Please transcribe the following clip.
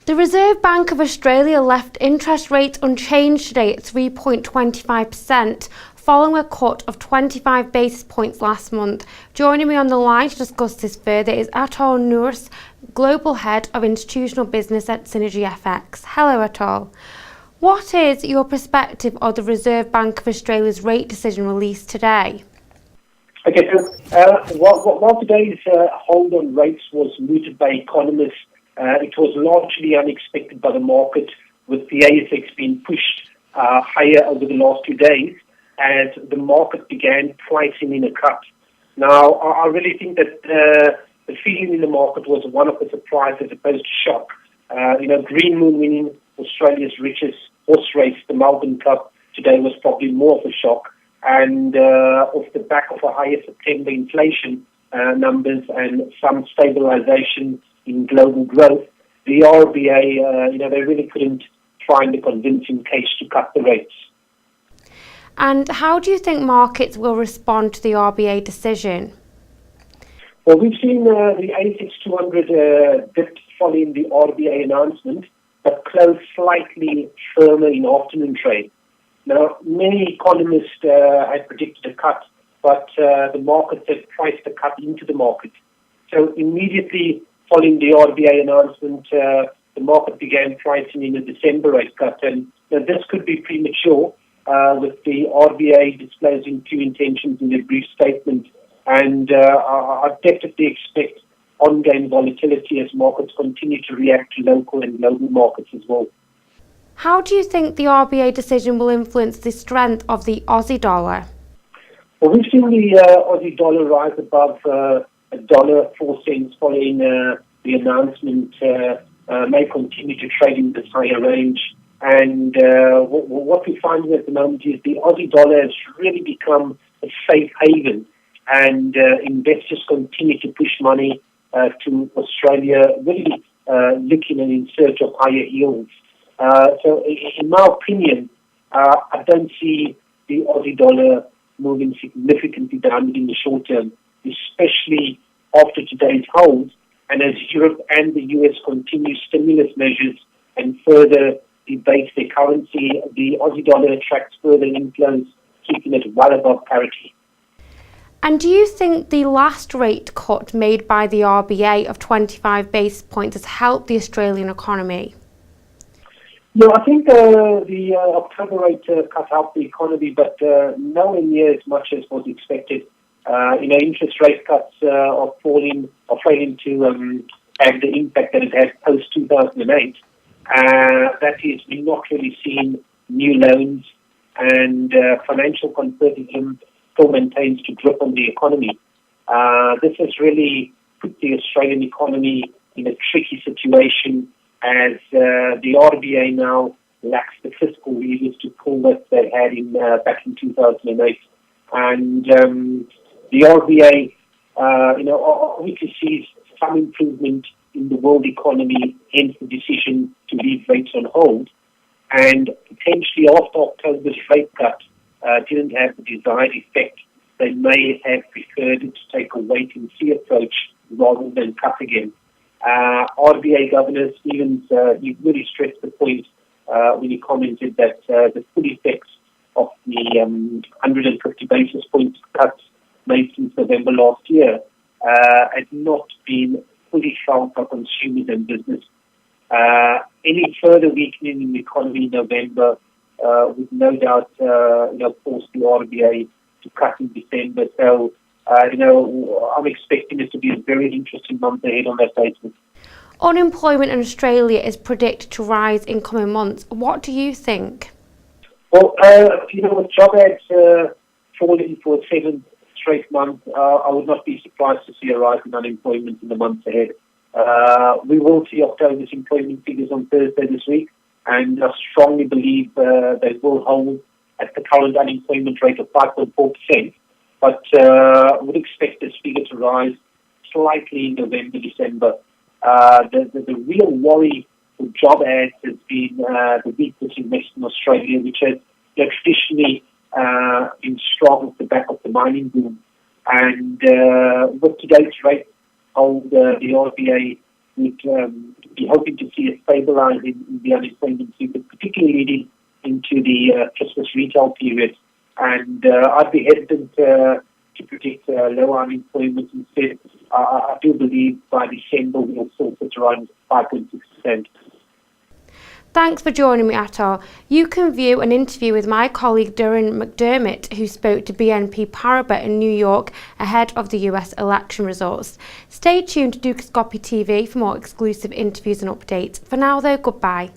The Reserve Bank of Australia left interest rates unchanged today at 3.25%, following a cut of 25 basis points last month. Joining me on the line to discuss this further is Athol Nourse, Global Head of Institutional Business at Synergy FX. Hello, Athol. What is your perspective of the Reserve Bank of Australia's rate decision released today? Okay, so while today's hold on rates was mooted by economists, it was largely unexpected by the market, with the ASX being pushed higher over the last 2 days as the market began pricing in a cut. Now, I really think that the feeling in the market was one of a surprise as opposed to shock. Green Moon winning Australia's richest horse race, the Melbourne Cup, today was probably more of a shock. And off the back of a higher September inflation numbers and some stabilization in global growth, the RBA, they really couldn't find a convincing case to cut the rates. And how do you think markets will respond to the RBA decision? Well, we've seen the ASX 200 dipped following the RBA announcement, but closed slightly firmer in afternoon trade. Now, many economists had predicted a cut, but the markets had priced the cut into the market. So immediately following the RBA announcement, the market began pricing in a December rate cut. And this could be premature, with the RBA disclosing two intentions in their brief statement. And I definitely expect ongoing volatility as markets continue to react to local and global markets as well. How do you think the RBA decision will influence the strength of the Aussie dollar? Well, we've seen the Aussie dollar rise above $1.04 following the announcement. May continue to trade in this higher range. And what we're finding at the moment is the Aussie dollar has really become a safe haven, and investors continue to push money to Australia, really looking and in search of higher yields. So in my opinion, I don't see the Aussie dollar moving significantly down in the short term, especially after today's hold, and as Europe and the US continue stimulus measures and further debase their currency, the Aussie dollar attracts further inflows, keeping it well above parity. And do you think the last rate cut made by the RBA of 25 basis points has helped the Australian economy? No, I think the October rate cut helped the economy, but nowhere near as much as was expected. Interest rate cuts are failing to have the impact that it had post 2008. That is, we're not really seeing new loans, and financial conservatism still maintains to drip on the economy. This has really put the Australian economy in a tricky situation, as the RBA now lacks the fiscal levers to pull that they had back in 2008. And the RBA, obviously sees some improvement in the world economy, hence the decision to leave rates on hold. And potentially after October's rate cut didn't have the desired effect, they may have preferred to take a wait-and-see approach rather than cut again. RBA Governor Stevens, he really stressed the point when he commented that the full effects of the 150 basis points cuts made since November last year had not been fully felt by consumers and business. Any further weakening in the economy in November would no doubt force the RBA to cut in December. So, I'm expecting it to be a very interesting month ahead on that basis. Unemployment in Australia is predicted to rise in coming months. What do you think? Well, with job ads falling for a seventh straight month, I would not be surprised to see a rise in unemployment in the months ahead. We will see October's employment figures on Thursday this week, and I strongly believe they will hold at the current unemployment rate of 5.4%. But would expect this figure to rise slightly in November, December. The real worry for job ads has been the weakness in Western Australia, which has traditionally been strong off the back of the mining boom. And with today's rate hold, the RBA we'd be hoping to see a stabilizing in the unemployment figure, particularly leading into the Christmas retail period. And I'd be hesitant to predict lower unemployment. Instead, I do believe by December we'll still sit around 5.6%. Thanks for joining me, Athol. You can view an interview with my colleague Darren McDermott, who spoke to BNP Paribas in New York ahead of the US election results. Stay tuned to Dukascopy TV for more exclusive interviews and updates. For now though, goodbye.